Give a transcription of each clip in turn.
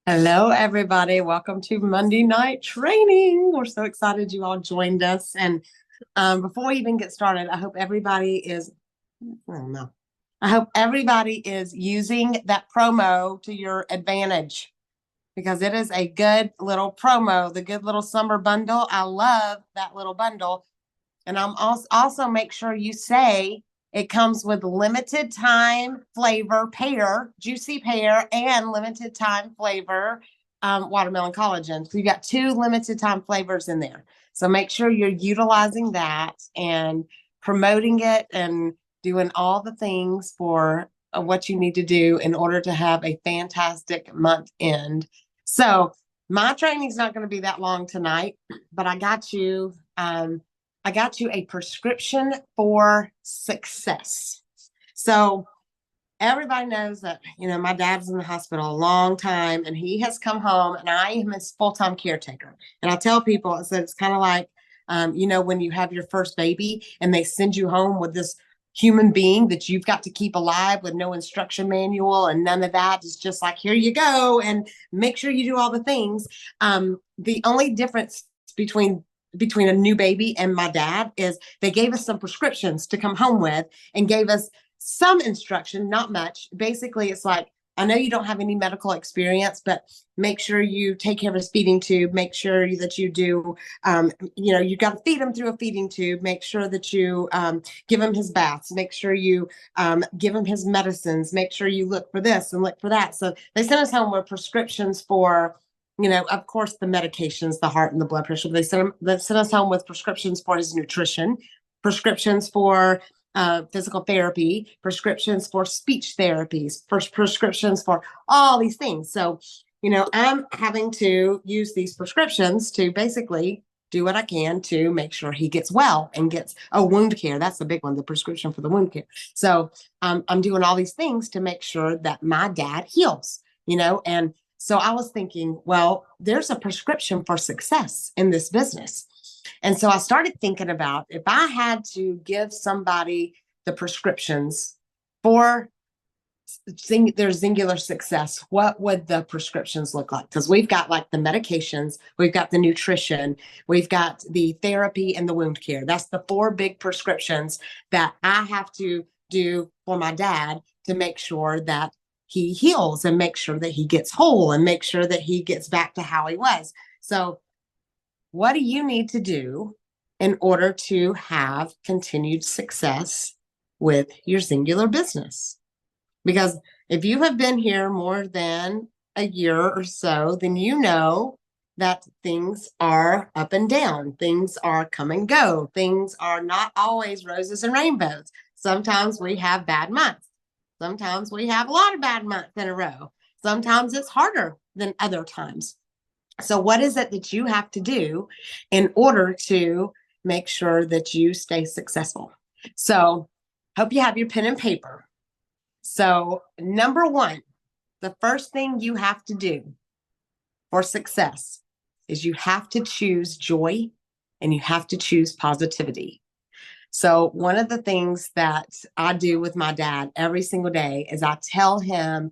Hello, everybody. Welcome to Monday Night Training. We're so excited you all joined us. And before we even get started, I don't know, I hope everybody is using that promo to your advantage because it is a good little promo, the good little summer bundle. I love that little bundle. And I'm also make sure you say it comes with limited time flavor pear, juicy pear, and limited time flavor watermelon collagen. So you got two limited time flavors in there. So make sure you're utilizing that and promoting it and doing all the things for what you need to do in order to have a fantastic month end. So my training's not going to be that long tonight, but I got you. I got you a prescription for success. So everybody knows that, my dad's in the hospital a long time and he has come home and I am his full-time caretaker. And I tell people, I said, it's kind of like, when you have your first baby and they send you home with this human being that you've got to keep alive with no instruction manual and none of that. It's just like, here you go. And make sure you do all the things. The only difference between a new baby and my dad is they gave us some prescriptions to come home with and gave us some instruction, not much. Basically, it's like, I know you don't have any medical experience, but make sure you take care of his feeding tube. Make sure that you do, you got to feed him through a feeding tube. Make sure that you give him his baths. Make sure you give him his medicines. Make sure you look for this and look for that. So they sent us home with prescriptions for, of course, the medications, the heart and the blood pressure. They sent us home with prescriptions for his nutrition, prescriptions for physical therapy, prescriptions for speech therapies, prescriptions for all these things. So, I'm having to use these prescriptions to basically do what I can to make sure he gets well and gets wound care. That's the big one, the prescription for the wound care. So I'm doing all these things to make sure that my dad heals, and so I was thinking, well, there's a prescription for success in this business. And so I started thinking about if I had to give somebody the prescriptions for their singular success, what would the prescriptions look like? Because we've got like the medications, we've got the nutrition, we've got the therapy and the wound care. That's the four big prescriptions that I have to do for my dad to make sure that he heals and make sure that he gets whole and make sure that he gets back to how he was. So what do you need to do in order to have continued success with your singular business? Because if you have been here more than a year or so, then you know that things are up and down. Things are come and go. Things are not always roses and rainbows. Sometimes we have bad months. Sometimes we have a lot of bad months in a row. Sometimes it's harder than other times. So what is it that you have to do in order to make sure that you stay successful? So hope you have your pen and paper. So number one, the first thing you have to do for success is you have to choose joy and you have to choose positivity. So one of the things that I do with my dad every single day is I tell him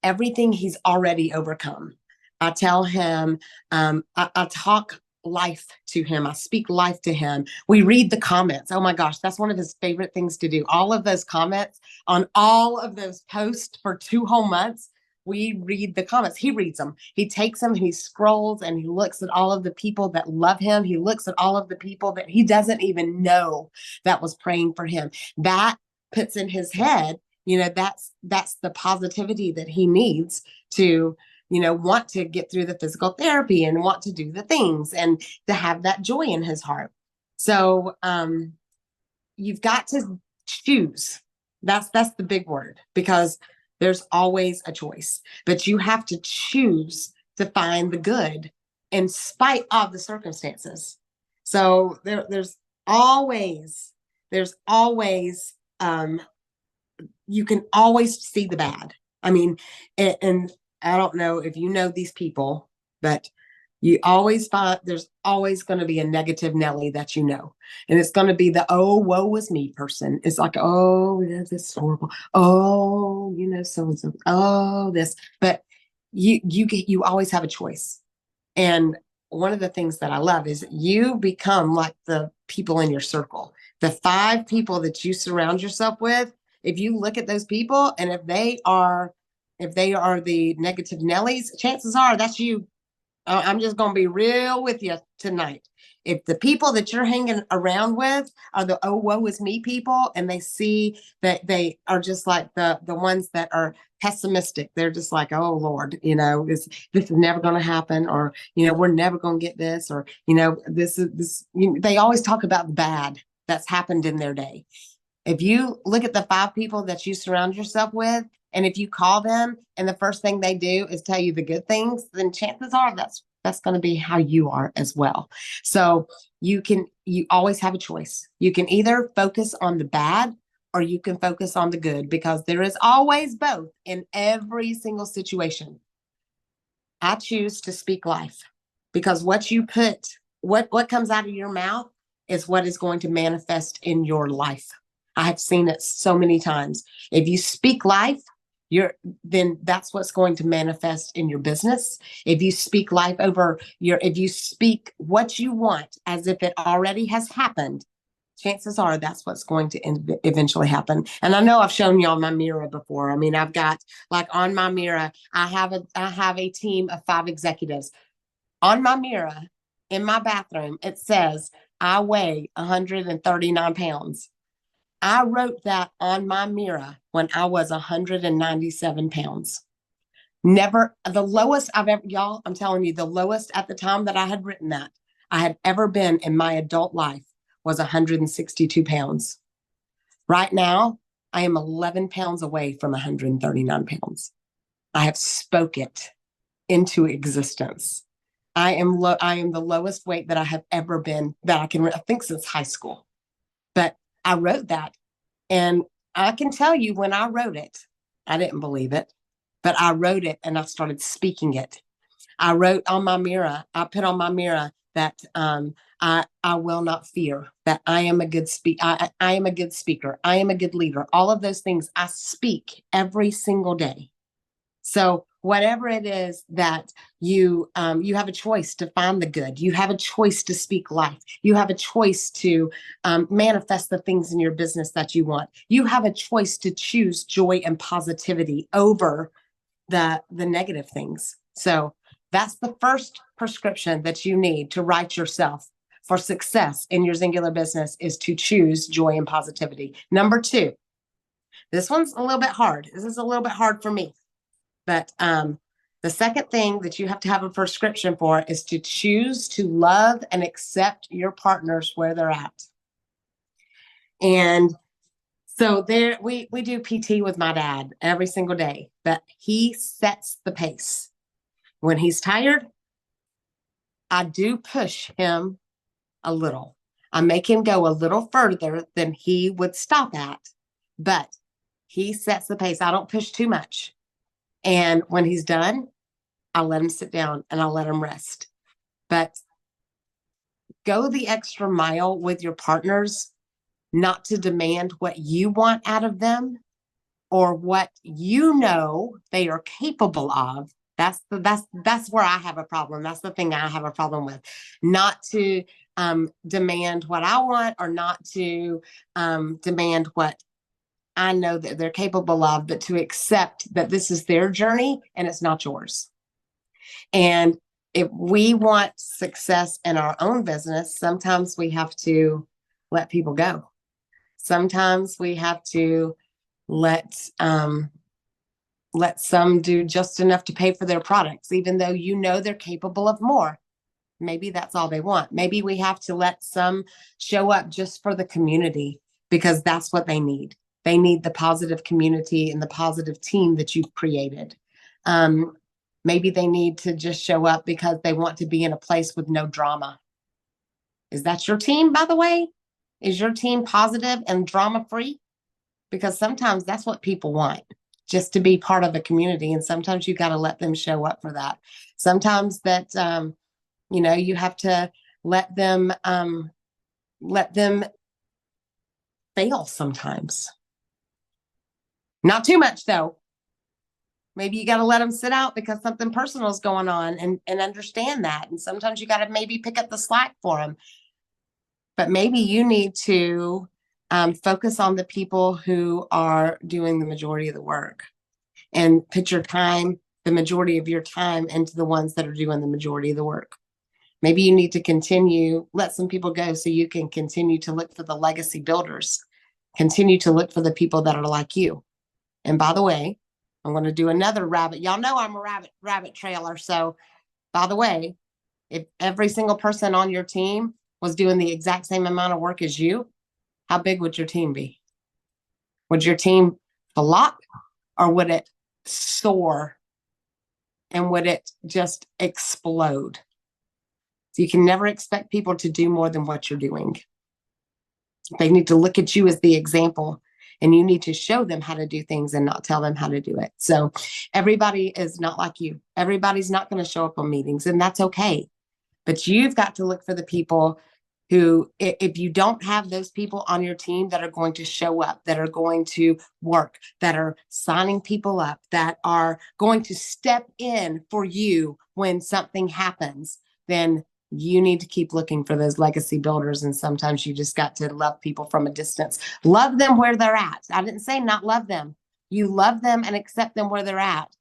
everything he's already overcome. I tell him, I talk life to him. I speak life to him. We read the comments. Oh my gosh, that's one of his favorite things to do. All of those comments on all of those posts for 2 whole months. We read the comments. He reads them. He takes them, he scrolls and he looks at all of the people that love him. He looks at all of the people that he doesn't even know that was praying for him. That puts in his head, that's the positivity that he needs to want to get through the physical therapy and want to do the things and to have that joy in his heart. So you've got to choose. That's the big word, because there's always a choice, but you have to choose to find the good in spite of the circumstances. So there's always, you can always see the bad. I mean, and I don't know if you know these people, but you always find there's always going to be a negative Nelly that and it's going to be the oh woe is me person. It's like, oh, this is horrible. Oh, so and so. Oh, this. But you always have a choice. And one of the things that I love is you become like the people in your circle, the 5 people that you surround yourself with. If you look at those people, and if they are the negative Nellies, chances are that's you. I'm just going to be real with you tonight. If the people that you're hanging around with are the oh woe is me people, and they see that they are just like the ones that are pessimistic, they're just like, oh Lord, this is never going to happen, or we're never going to get this, or this is this. They always talk about the bad that's happened in their day. If you look at the 5 people that you surround yourself with, and if you call them and the first thing they do is tell you the good things, then chances are that's going to be how you are as well. So you always have a choice. You can either focus on the bad or you can focus on the good, because there is always both in every single situation. I choose to speak life, because what you put, what comes out of your mouth is what is going to manifest in your life. I have seen it so many times. If you speak life, then that's what's going to manifest in your business. If you speak life if you speak what you want as if it already has happened, chances are that's what's going to eventually happen. And I know I've shown y'all my mirror before. I mean, I've got, like, on my mirror, I have a team of 5 executives. On my mirror in my bathroom, it says I weigh 139 pounds. I wrote that on my mirror when I was 197 pounds. Never, the lowest I've ever, y'all, I'm telling you, the lowest at the time that I had written that I had ever been in my adult life was 162 pounds. Right now, I am 11 pounds away from 139 pounds. I have spoke it into existence. I am the lowest weight that I have ever been, that I think since high school. But I wrote that, and I can tell you, when I wrote it, I didn't believe it, but I wrote it and I started speaking it. I wrote on my mirror, I put on my mirror that I will not fear, that I am a good I am a good speaker. I am a good leader. All of those things I speak every single day. So whatever it is that you have a choice to find the good. You have a choice to speak life. You have a choice to manifest the things in your business that you want. You have a choice to choose joy and positivity over the negative things. So that's the first prescription that you need to write yourself for success in your singular business, is to choose joy and positivity. Number 2, this one's a little bit hard. This is a little bit hard for me. But the second thing that you have to have a prescription for is to choose to love and accept your partners where they're at. And so we do PT with my dad every single day, but he sets the pace. When he's tired, I do push him a little. I make him go a little further than he would stop at, but he sets the pace. I don't push too much. And when he's done, I'll let him sit down and I'll let him rest. But go the extra mile with your partners, not to demand what you want out of them or what you know they are capable of. That's where I have a problem. That's the thing I have a problem with. Not to demand what I want, or not to demand what I know that they're capable of, but to accept that this is their journey and it's not yours. And if we want success in our own business, sometimes we have to let people go. Sometimes we have to let some do just enough to pay for their products, even though you know they're capable of more. Maybe that's all they want. Maybe we have to let some show up just for the community, because that's what they need. They need the positive community and the positive team that you've created. Maybe they need to just show up because they want to be in a place with no drama. Is that your team, by the way? Is your team positive and drama-free? Because sometimes that's what people want, just to be part of a community. And sometimes you got to let them show up for that. Sometimes that, you have to let them fail sometimes. Not too much, though. Maybe you got to let them sit out because something personal is going on, and understand that. And sometimes you got to maybe pick up the slack for them. But maybe you need to focus on the people who are doing the majority of the work and put your time, the majority of your time, into the ones that are doing the majority of the work. Maybe you need to let some people go so you can continue to look for the legacy builders, continue to look for the people that are like you. And by the way, I'm going to do another rabbit. Y'all know I'm a rabbit trailer. So by the way, if every single person on your team was doing the exact same amount of work as you, how big would your team be? Would your team flop, or would it soar, and would it just explode? So you can never expect people to do more than what you're doing. They need to look at you as the example, and you need to show them how to do things and not tell them how to do it. So everybody is not like you. Everybody's not going to show up on meetings, and that's okay. But you've got to look for the people who, if you don't have those people on your team that are going to show up, that are going to work, that are signing people up, that are going to step in for you when something happens, then you need to keep looking for those legacy builders. And sometimes you just got to love people from a distance. Love them where they're at. I didn't say not love them. You love them and accept them where they're at.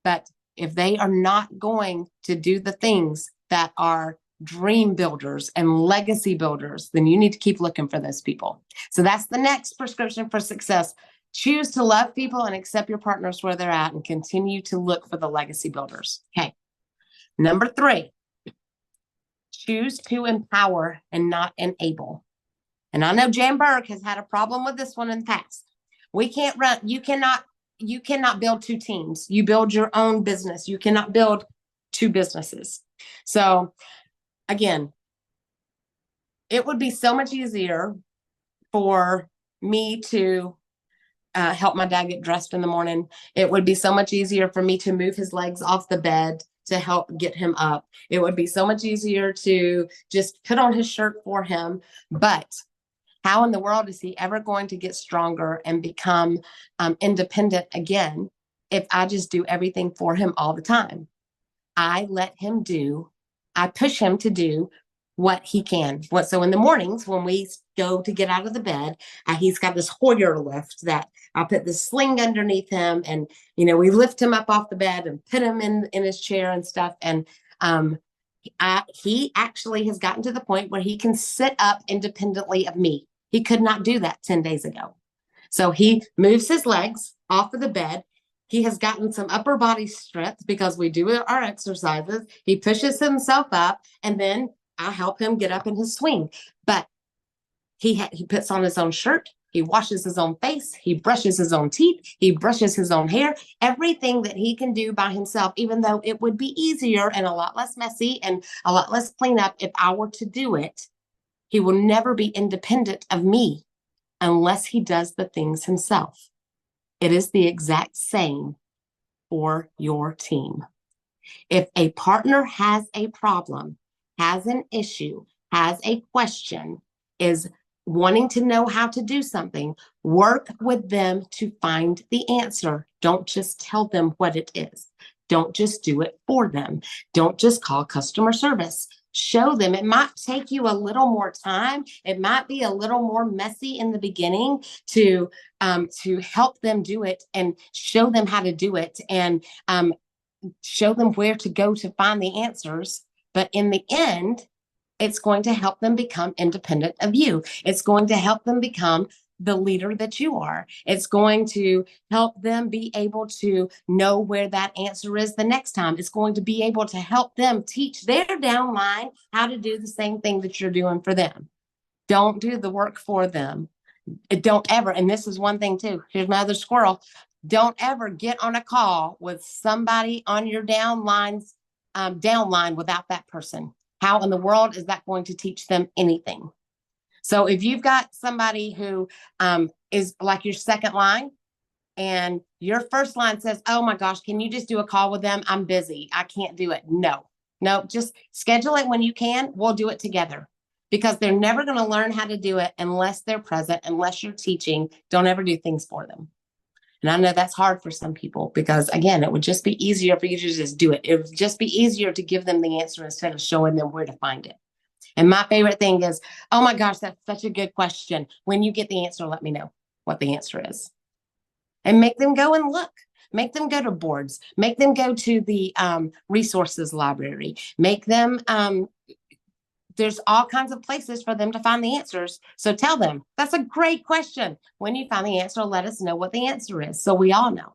But if they are not going to do the things that are dream builders and legacy builders, then you need to keep looking for those people. So that's the next prescription for success. Choose to love people and accept your partners where they're at, and continue to look for the legacy builders. Okay. Number 3, choose to empower and not enable. And I know Jan Berg has had a problem with this one in the past. You cannot build 2 teams. You build your own business. You cannot build 2 businesses. So again, it would be so much easier for me to help my dad get dressed in the morning. It would be so much easier for me to move his legs off the bed to help get him up. It would be so much easier to just put on his shirt for him. But how in the world is he ever going to get stronger and become independent again if I just do everything for him all the time? I push him to do what he can. So in the mornings when we go to get out of the bed, he's got this Hoyer lift that I'll put this sling underneath him, and we lift him up off the bed and put him in his chair and stuff. And he actually has gotten to the point where he can sit up independently of me. He could not do that 10 days ago. So he moves his legs off of the bed. He has gotten some upper body strength because we do our exercises. He pushes himself up, and then I help him get up in his swing. But he puts on his own shirt. He washes his own face. He brushes his own teeth. He brushes his own hair. Everything that he can do by himself, even though it would be easier and a lot less messy and a lot less cleanup if I were to do it. He will never be independent of me unless he does the things himself. It is the exact same for your team. If a partner has a problem, has an issue, has a question, is wanting to know how to do something, work with them to find the answer. Don't just tell them what it is. Don't just do it for them. Don't just call customer service. Show them. It might take you a little more time. It might be a little more messy in the beginning to help them do it and show them how to do it, and show them where to go to find the answers. But in the end, it's going to help them become independent of you. It's going to help them become the leader that you are. It's going to help them be able to know where that answer is the next time. It's going to be able to help them teach their downline how to do the same thing that you're doing for them. Don't do the work for them. Don't ever, and this is one thing too, here's my other squirrel. Don't ever get on a call with somebody on your downline without that person. How in the world is that going to teach them anything? So if you've got somebody who is like your second line, and your first line says, oh my gosh, can you just do a call with them? I'm busy. I can't do it. No, just schedule it when you can. We'll do it together, because they're never going to learn how to do it unless they're present, unless you're teaching. Don't ever do things for them. And I know that's hard for some people because, again, it would just be easier for you to just do it. It would just be easier to give them the answer instead of showing them where to find it. And my favorite thing is, oh my gosh, that's such a good question. When you get the answer, let me know what the answer is. And make them go and look. Make them go to boards. Make them go to the resources library. Make them, there's all kinds of places for them to find the answers. So tell them, that's a great question. When you find the answer, let us know what the answer is so we all know.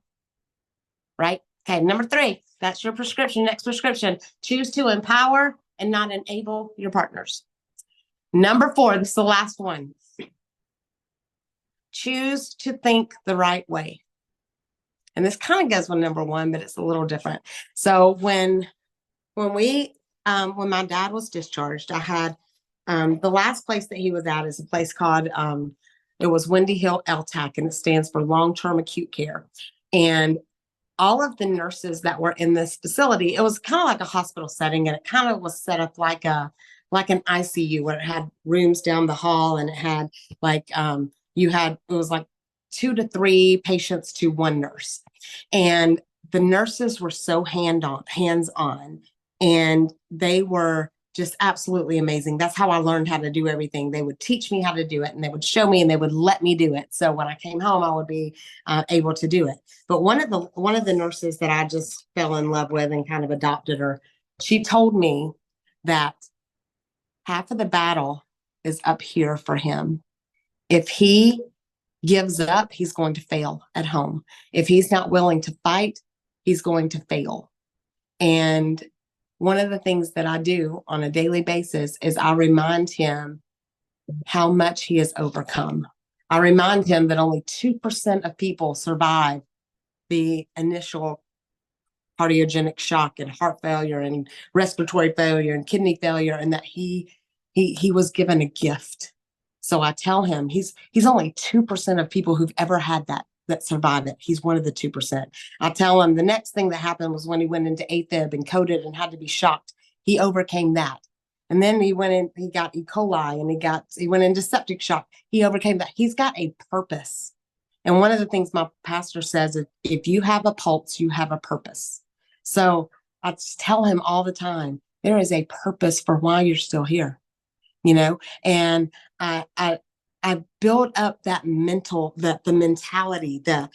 Right? Okay, number 3, that's your prescription. Next prescription, choose to empower and not enable your partners. Number 4, this is the last one. Choose to think the right way. And this kind of goes with number 1, but it's a little different. So when my dad was discharged, I had the last place that he was at is a place called it was Windy Hill LTAC, and it stands for long-term acute care. And all of the nurses that were in this facility, it was kind of like a hospital setting, and it kind of was set up like an ICU where it had rooms down the hall, and it had like it was like 2 to 3 patients to 1 nurse. And the nurses were so hands-on, and they were just absolutely amazing. That's how I learned how to do everything. They would teach me how to do it, and they would show me, and they would let me do it. So when I came home, I would be able to do it. But one of the nurses that I just fell in love with and kind of adopted her, she told me that half of the battle is up here for him. If he gives up, he's going to fail at home. If he's not willing to fight, he's going to fail. And one of the things that I do on a daily basis is I remind him how much he has overcome. I remind him that only 2% of people survive the initial cardiogenic shock and heart failure and respiratory failure and kidney failure, and that he was given a gift. So I tell him he's only 2% of people who've ever had that survive it. He's one of the 2%. I tell him the next thing that happened was when he went into AFib and coded and had to be shocked. He overcame that. And then he got E. coli, and he went into septic shock. He overcame that. He's got a purpose. And one of the things my pastor says is, if you have a pulse, you have a purpose. So I tell him all the time, there is a purpose for why you're still here, and I build up that the mentality, the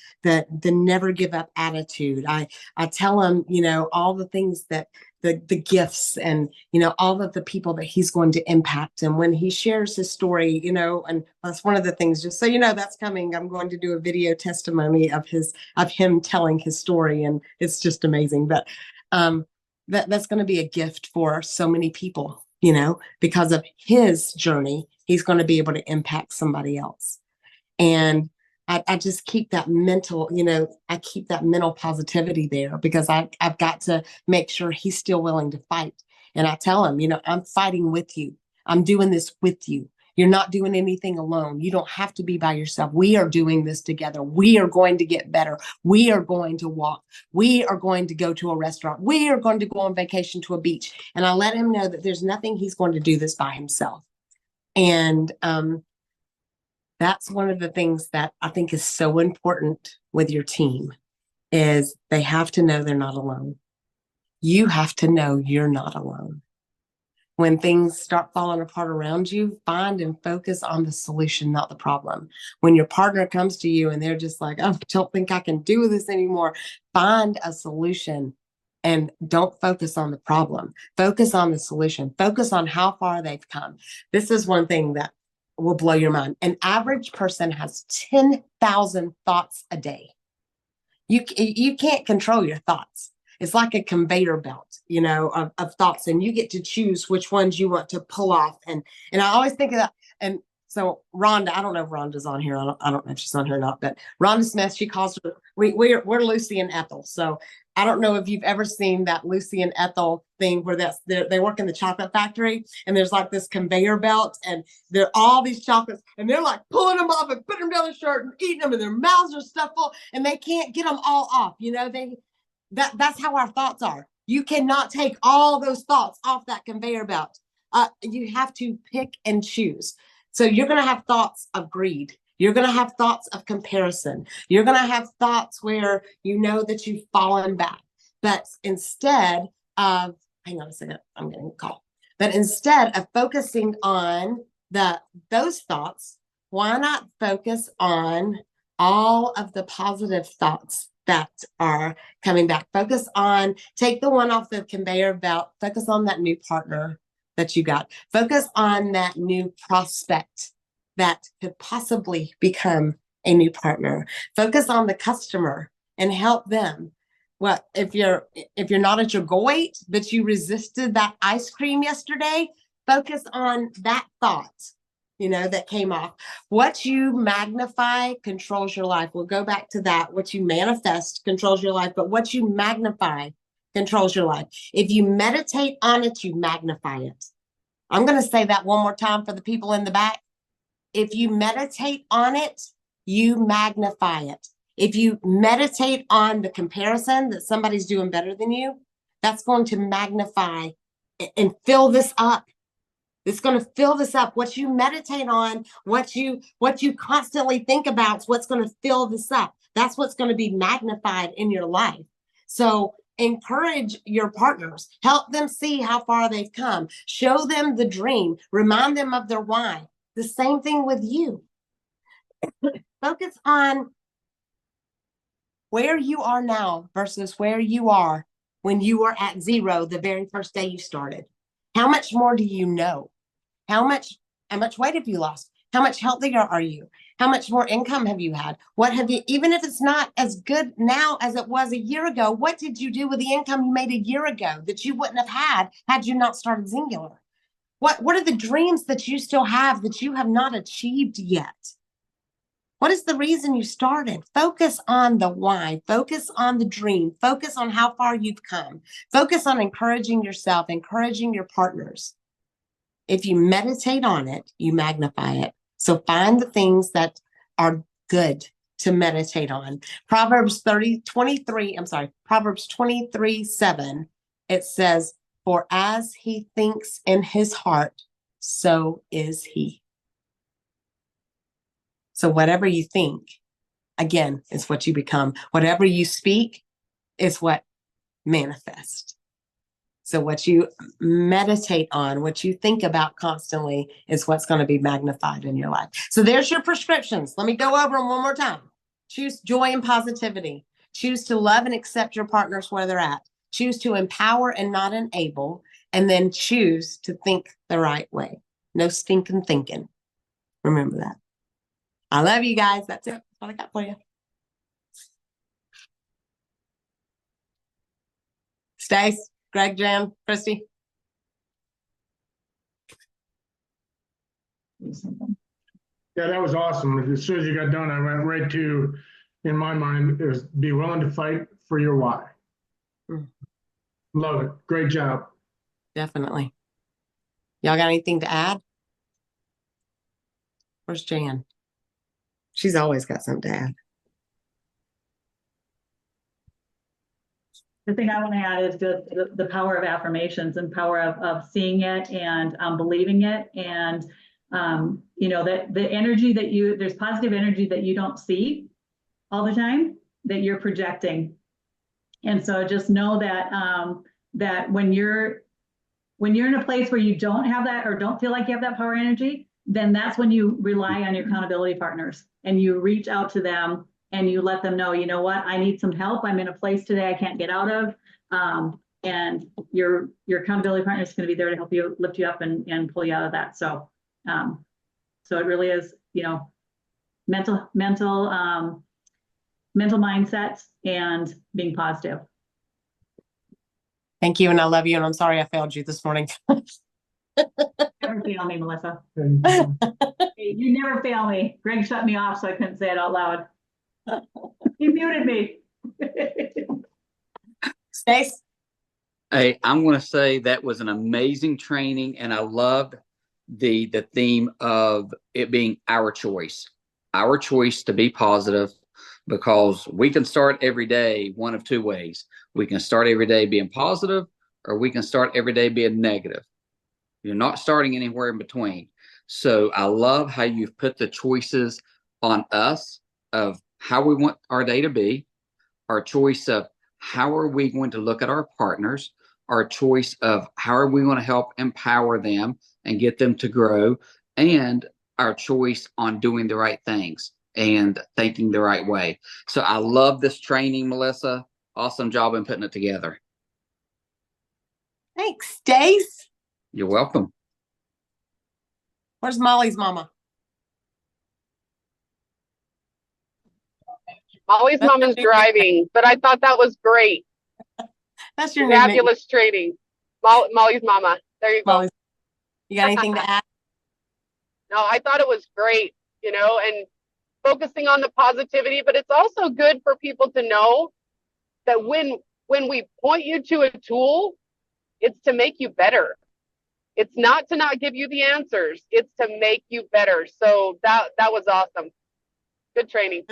never give up attitude. I tell him, all the things that the gifts and, all of the people that he's going to impact. And when he shares his story, and that's one of the things, just so that's coming. I'm going to do a video testimony of him telling his story. And it's just amazing. But that's going to be a gift for so many people, because of his journey. He's going to be able to impact somebody else. And I just keep that mental, I keep that mental positivity there, because I've got to make sure he's still willing to fight. And I tell him, I'm fighting with you. I'm doing this with you. You're not doing anything alone. You don't have to be by yourself. We are doing this together. We are going to get better. We are going to walk. We are going to go to a restaurant. We are going to go on vacation to a beach. And I let him know that there's nothing he's going to do this by himself. And that's one of the things that I think is so important with your team, is they have to know they're not alone. You have to know you're not alone. When things start falling apart around you, find and focus on the solution, not the problem. When your partner comes to you and they're just like, I don't think I can do this anymore, find a solution and don't focus on the problem. Focus on the solution. Focus on how far they've come. This is one thing that will blow your mind. An average person has 10,000 thoughts a day. You can't control your thoughts. It's like a conveyor belt, of thoughts, and you get to choose which ones you want to pull off. And I always think of that. And so Rhonda, I don't know if Rhonda's on here. I don't know if she's on here or not, but Rhonda Smith, she calls her, we're Lucy and Ethel. So I don't know if you've ever seen that Lucy and Ethel thing where they work in the chocolate factory, and there's like this conveyor belt, and there are all these chocolates, and they're like pulling them off and putting them down their shirt and eating them, and their mouths are stuffed full, and they can't get them all off. That's how our thoughts are. You cannot take all those thoughts off that conveyor belt. You have to pick and choose. So you're going to have thoughts of greed. You're going to have thoughts of comparison. You're going to have thoughts where you know that you've fallen back. But instead of, hang on a second, I'm getting a call. But instead of focusing on those thoughts, why not focus on all of the positive thoughts that are coming back? Focus on, take the one off the conveyor belt, focus on that new partner that you got. Focus on that new prospect that could possibly become a new partner. Focus on the customer and help them. Well, if you're not at your goal weight, but you resisted that ice cream yesterday, focus on that thought, that came off. What you magnify controls your life. We'll go back to that. What you manifest controls your life, but what you magnify controls your life. If you meditate on it, you magnify it. I'm going to say that one more time for the people in the back. If you meditate on it, you magnify it. If you meditate on the comparison that somebody's doing better than you, that's going to magnify and fill this up. It's going to fill this up. What you meditate on, what you constantly think about is what's going to fill this up. That's what's going to be magnified in your life. So encourage your partners. Help them see how far they've come. Show them the dream. Remind them of their why. The same thing with you. Focus on where you are now versus where you are when you were at zero the very first day you started. How much more do you know? How much weight have you lost? How much healthier are you? How much more income have you had? What have you, even if it's not as good now as it was a year ago, what did you do with the income you made a year ago that you wouldn't have had you not started Singular? What are the dreams that you still have that you have not achieved yet? What is the reason you started? Focus on the why. Focus on the dream. Focus on how far you've come. Focus on encouraging yourself, encouraging your partners. If you meditate on it, you magnify it. So find the things that are good to meditate on. Proverbs 23:7, it says, "For as he thinks in his heart, so is he." So whatever you think, again, is what you become. Whatever you speak is what manifests. So what you meditate on, what you think about constantly is what's going to be magnified in your life. So there's your prescriptions. Let me go over them one more time. Choose joy and positivity. Choose to love and accept your partners where they're at. Choose to empower and not enable. And then choose to think the right way. No stinking thinking. Remember that. I love you guys. That's it. That's what I got for you. Stace, Greg, Jan, Christy. Yeah, that was awesome. As soon as you got done, I went right to, in my mind, is be willing to fight for your why. Love it. Great job. Definitely. Y'all got anything to add? Where's Jan? She's always got something to add. The thing I want to add is the power of affirmations and power of seeing it and believing it. And, that the energy that there's positive energy that you don't see all the time that you're projecting. And so just know that, that when you're in a place where you don't have that or don't feel like you have that power energy, then that's when you rely on your accountability partners and you reach out to them and you let them know, you know what, I need some help. I'm in a place today I can't get out of. And your accountability partner is going to be there to help you, lift you up and pull you out of that. So, so it really is, mental mindset and being positive. Thank you. And I love you. And I'm sorry I failed you this morning. Never fail me, Melissa. You never fail me. Greg shut me off so I couldn't say it out loud. He muted me. Stace? Hey, I'm going to say that was an amazing training, and I loved the theme of it being our choice to be positive, because we can start every day one of two ways. We can start every day being positive, or we can start every day being negative. You're not starting anywhere in between. So I love how you've put the choices on us of how we want our day to be, our choice of how are we going to look at our partners, our choice of how are we going to help empower them and get them to grow, and our choice on doing the right things and thinking the right way. So I love this training, Melissa. Awesome job in putting it together. Thanks, Stace. You're welcome. Where's Molly's mama? Molly's That's mom is your nickname. driving, but I thought that was great. That's your nickname. Fabulous training. Molly's mama. There you go. Molly's. You got anything to add? No, I thought it was great, and focusing on the positivity, but it's also good for people to know that when we point you to a tool, it's to make you better. It's not to not give you the answers. It's to make you better. So that was awesome. Good training.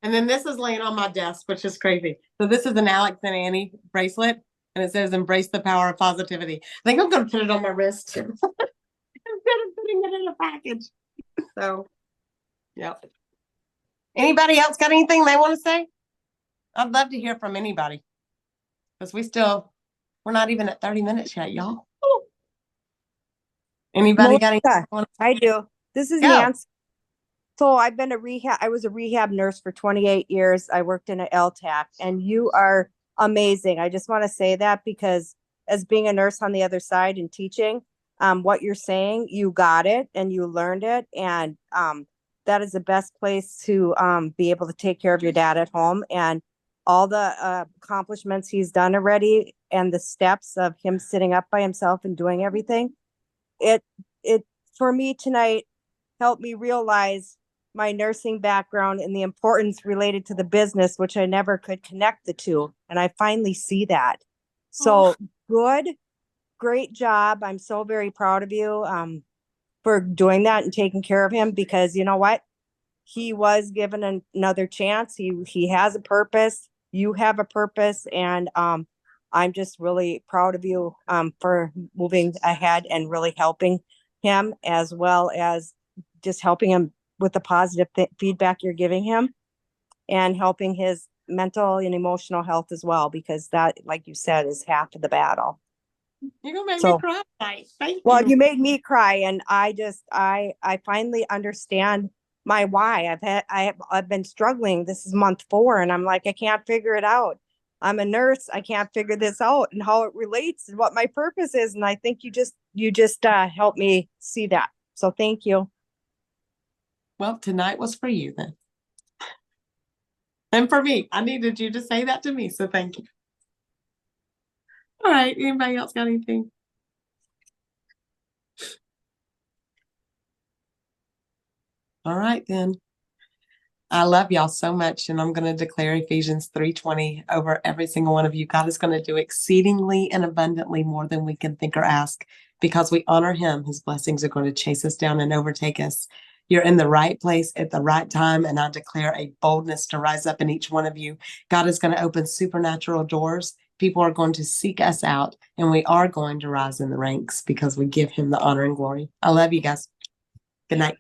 And then this is laying on my desk, which is crazy. So this is an Alex and Annie bracelet, and it says "Embrace the power of positivity." I think I'm going to put it on my wrist instead of putting it in a package. So, yeah. Anybody else got anything they want to say? I'd love to hear from anybody, because we're not even at 30 minutes yet, y'all. Anybody got anything? Melissa, I do. This is Go. Nancy. So I was a rehab nurse for 28 years. I worked in an LTAC, and you are amazing. I just want to say that because as being a nurse on the other side and teaching, what you're saying, you got it and you learned it. And that is the best place to be able to take care of your dad at home, and all the accomplishments he's done already and the steps of him sitting up by himself and doing everything. It for me tonight helped me realize my nursing background and the importance related to the business, which I never could connect the two. And I finally see that. So good, great job. I'm so very proud of you for doing that and taking care of him, because you know what? He was given another chance. He has a purpose. You have a purpose. And I'm just really proud of you for moving ahead and really helping him, as well as just helping him with the positive feedback you're giving him, and helping his mental and emotional health as well, because that, like you said, is half of the battle. You're gonna make me cry tonight. Thank Well, you. you made me cry, and I finally understand my why. I've been struggling. This is month 4, and I'm like, I can't figure it out. I'm a nurse. I can't figure this out and how it relates and what my purpose is. And I think you just helped me see that. So thank you. Well, tonight was for you then. And for me, I needed you to say that to me. So thank you. All right. Anybody else got anything? All right, then. I love y'all so much, and I'm going to declare Ephesians 3:20 over every single one of you. God is going to do exceedingly and abundantly more than we can think or ask, because we honor him. His blessings are going to chase us down and overtake us. You're in the right place at the right time, and I declare a boldness to rise up in each one of you. God is going to open supernatural doors. People are going to seek us out, and we are going to rise in the ranks because we give him the honor and glory. I love you guys. Good night.